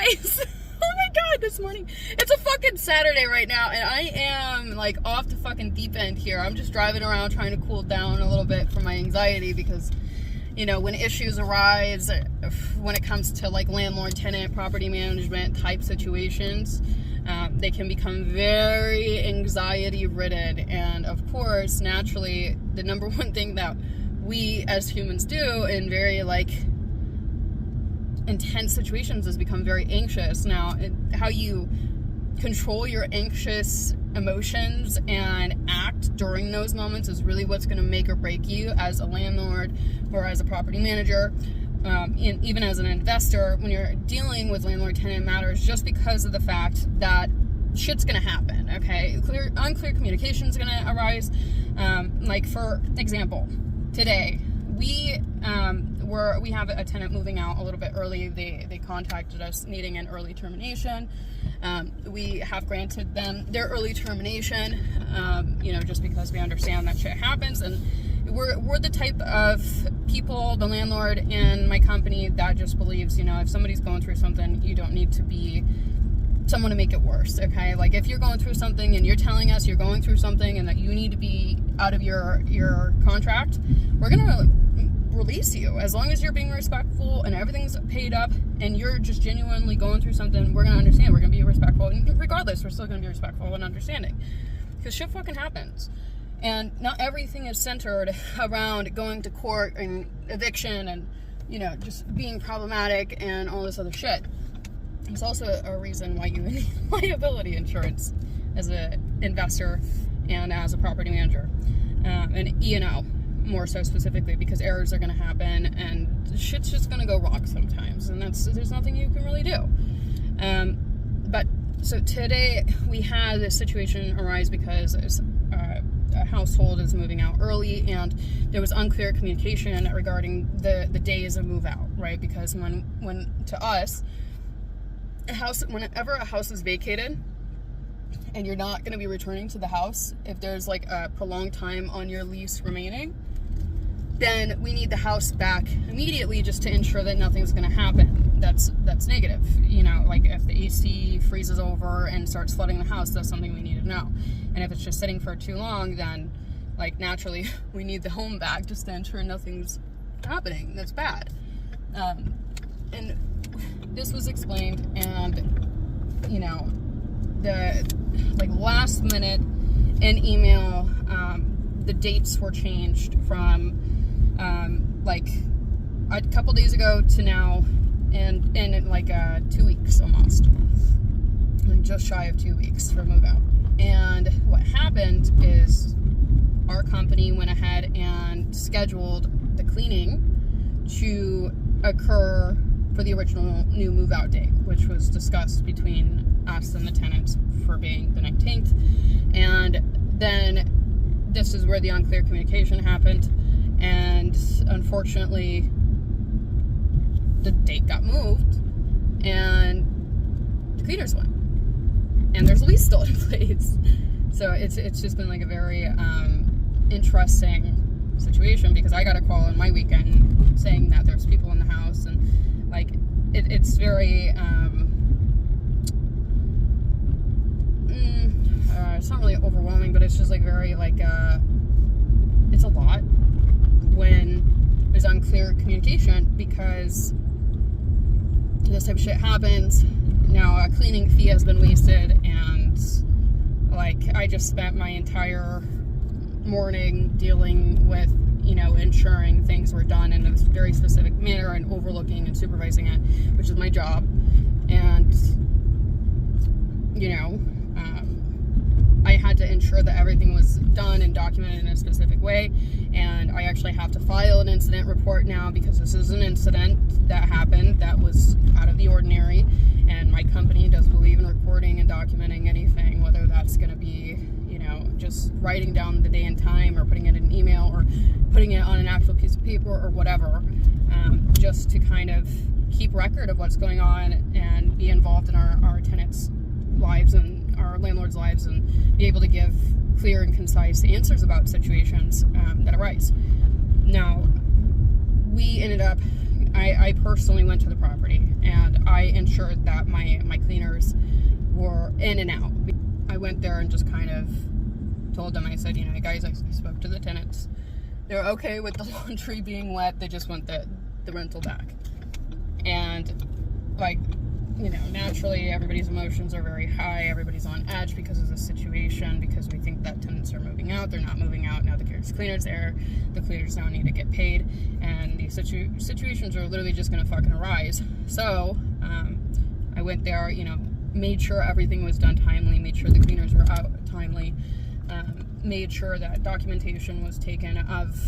guys. Oh my god, this morning. It's a fucking Saturday right now, and I am like off the fucking deep end here. I'm just driving around trying to cool down a little bit from my anxiety because, you know, when issues arise, when it comes to like landlord, tenant, property management type situations, they can become very anxiety ridden. And of course, naturally, the number one thing that we as humans do in very like intense situations is become very anxious. Now, how you control your anxious emotions and act during those moments is really what's going to make or break you as a landlord or as a property manager, and even as an investor when you're dealing with landlord-tenant matters, just because of the fact that shit's going to happen, okay? Unclear communication is going to arise. Like, for example, today, we have a tenant moving out a little bit early. They contacted us needing an early termination. We have granted them their early termination, you know, just because we understand that shit happens. And we're the type of people, the landlord in my company, that just believes, you know, if somebody's going through something, you don't need to be someone to make it worse, okay? Like, if you're going through something and you're telling us you're going through something and that you need to be out of your contract, we're gonna release you. As long as you're being respectful and everything's paid up and you're just genuinely going through something, we're gonna understand. We're gonna be respectful, and regardless, we're still gonna be respectful and understanding, because shit fucking happens. And not everything is centered around going to court and eviction and, you know, just being problematic and all this other shit. It's also a reason why you need liability insurance as an investor and as a property manager, and E&O more so specifically, because errors are going to happen and shit's just going to go wrong sometimes, and there's nothing you can really do. But so today we had this situation arise because a household is moving out early, and there was unclear communication regarding the days of move out, right? Because when to us, whenever a house is vacated and you're not going to be returning to the house, if there's like a prolonged time on your lease remaining, then we need the house back immediately, just to ensure that nothing's going to happen. That's negative. You know, like if the AC freezes over and starts flooding the house, that's something we need to know. And if it's just sitting for too long, then like naturally we need the home back, just to ensure nothing's happening that's bad. And this was explained, and you know, the like last minute in email, the dates were changed from like a couple days ago to now, and in like 2 weeks almost, like just shy of 2 weeks for move out. And what happened is our company went ahead and scheduled the cleaning to occur for the original new move out date, which was discussed between us and the tenants for being the 19th. And then this is where the unclear communication happened, and unfortunately the date got moved and the cleaners went, and there's a lease still in place. So it's just been like a very interesting situation, because I got a call on my weekend saying that there's people in the house, and like it's very it's not really overwhelming, but it's just like very like it's a lot when there's unclear communication, because this type of shit happens. Now a cleaning fee has been wasted, and like I just spent my entire morning dealing with, you know, ensuring things were done in a very specific manner and overlooking and supervising it, which is my job. And you know, I had to ensure that everything was done and documented in a specific way, and I actually have to file an incident report now, because this is an incident that happened that was out of the ordinary, and my company does believe in recording and documenting anything, whether that's going to be, you know, just writing down the day and time, or putting it in an email, or putting it on an actual piece of paper, or whatever, just to kind of keep record of what's going on and be involved in our tenants' lives and our landlords' lives, and be able to give clear and concise answers about situations that arise. Now, we ended up, I personally went to the property and I ensured that my cleaners were in and out. I went there and just kind of told them, I said, you know, guys, I spoke to the tenants. They're okay with the laundry being wet. They just want the rental back. And, like, you know, naturally everybody's emotions are very high. Everybody's on edge because of the situation, because we think that tenants are moving out. They're not moving out. Now the cleaners there. The cleaners now need to get paid. And these situations are literally just going to fucking arise. So, I went there, you know, made sure everything was done timely, made sure the cleaners were out timely, made sure that documentation was taken of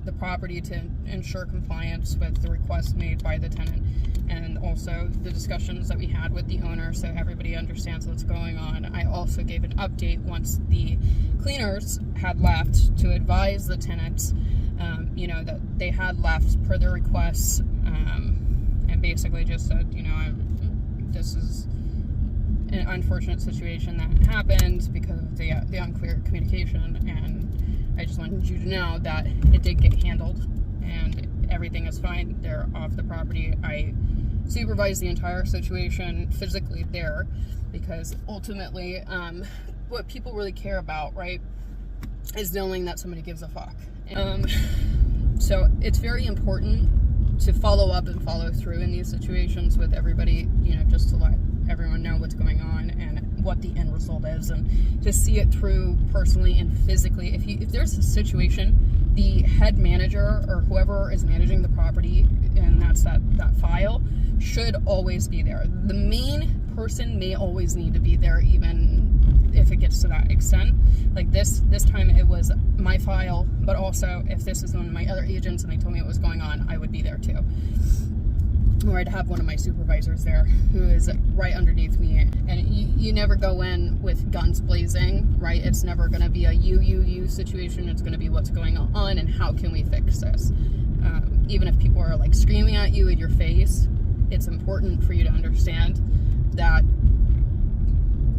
the property to ensure compliance with the request made by the tenant, and also the discussions that we had with the owner so everybody understands what's going on. I also gave an update once the cleaners had left to advise the tenants, you know, that they had left per their requests, and basically just said, you know, this is an unfortunate situation that happened because of the unclear communication, and I just wanted you to know that it did get handled and everything is fine. They're off the property. I supervised the entire situation physically there, because ultimately what people really care about, right, is knowing that somebody gives a fuck. So it's very important to follow up and follow through in these situations with everybody, you know, just to let everyone know what's going on and what the end result is, and to see it through personally and physically. If there's a situation, the head manager or whoever is managing the property, and that's that file, should always be there. The main person may always need to be there, even if it gets to that extent. Like this time it was my file, but also if this is one of my other agents and they told me what was going on, I would be there too. Or I'd have one of my supervisors there who is right underneath me. And you never go in with guns blazing, right? It's never going to be a you situation. It's going to be what's going on and how can we fix this. Even if people are like screaming at you in your face, it's important for you to understand that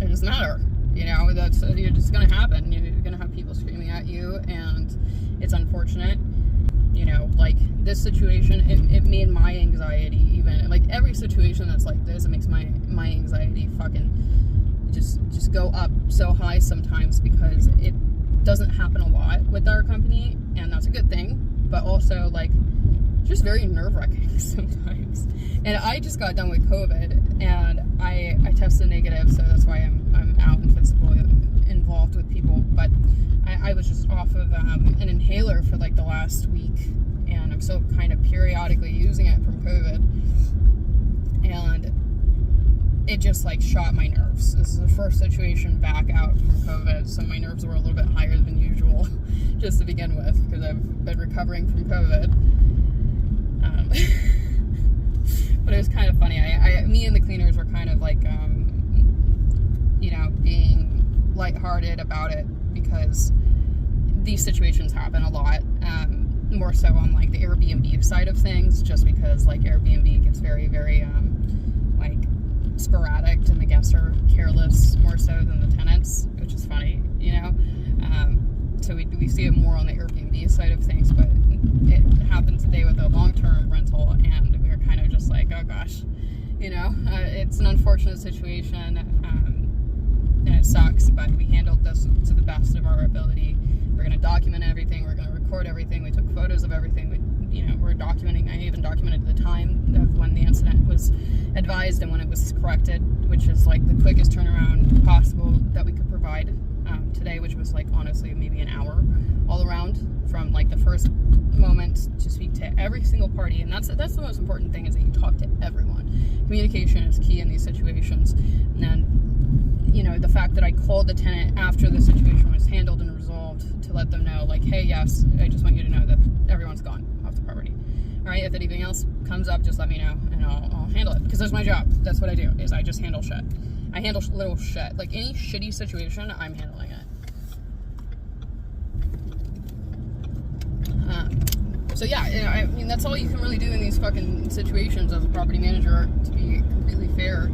it doesn't matter. You know, that's just going to happen. You're going to have people screaming at you, and it's unfortunate. You know, like this situation, it made my anxiety, even like every situation that's like this, it makes my anxiety fucking just go up so high sometimes, because it doesn't happen a lot with our company, and that's a good thing, but also like just very nerve-wracking sometimes. And I just got done with COVID, and I tested negative, so that's why I'm out and physically involved with people. But I was just off of an inhaler for like the last week, and I'm still kind of periodically using it from COVID, and it just like shot my nerves. This is the first situation back out from COVID, so my nerves were a little bit higher than usual just to begin with, because I've been recovering from COVID. But it was kind of funny. Me and the cleaners were kind of like, you know, being lighthearted about it, because these situations happen a lot, more so on like the Airbnb side of things, just because like Airbnb gets very, very like sporadic, and the guests are careless more so than the tenants, which is funny, you know. So we see it more on the Airbnb side of things, but it happened today with a long-term rental, and we were kind of just like, oh gosh, you know, it's an unfortunate situation, and it sucks, but we handled this to the best of our ability. We're going to document everything. We're going to record everything. We took photos of everything. We're documenting. I even documented the time of when the incident was advised and when it was corrected, which is like the quickest turnaround possible that we could provide today, which was like honestly maybe an hour all around, from like the first moment to speak to every single party. And that's the most important thing, is that you talk to everyone. Communication is key in these situations. And then, you know, the fact that I called the tenant after the situation was handled and resolved to let them know, like, hey, yes, I just want you to know that everyone's gone off the property. All right, if anything else comes up, just let me know, and I'll handle it, because that's my job. That's what I do, is I just handle shit. I handle little shit. Like any shitty situation, I'm handling it. So yeah, you know, I mean, that's all you can really do in these fucking situations as a property manager, to be completely fair.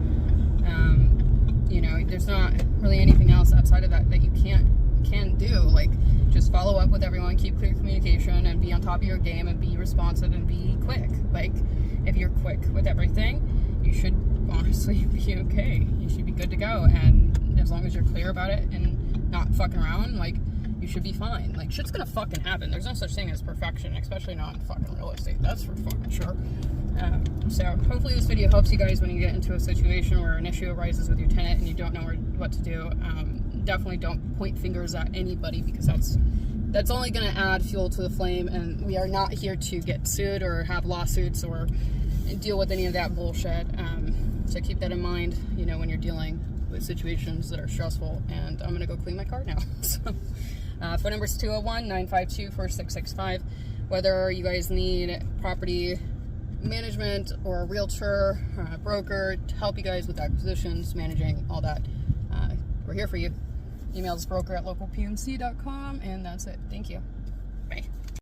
You know, there's not really anything else outside of that you can do. Like, just follow up with everyone, keep clear communication, and be on top of your game, and be responsive, and be quick. Like, if you're quick with everything, you should honestly be okay. You should be good to go. And as long as you're clear about it and not fucking around, like, you should be fine. Like, shit's gonna fucking happen. There's no such thing as perfection, especially not in fucking real estate. That's for fucking sure. So hopefully this video helps you guys when you get into a situation where an issue arises with your tenant and you don't know what to do. Definitely don't point fingers at anybody, because that's only going to add fuel to the flame, and we are not here to get sued or have lawsuits or deal with any of that bullshit. So keep that in mind, you know, when you're dealing with situations that are stressful. And I'm going to go clean my car now. So phone number is 201-952-4665. Whether you guys need property management or a realtor, broker to help you guys with acquisitions, managing, all that, we're here for you. Email is broker@localpmc.com, and that's it. Thank you.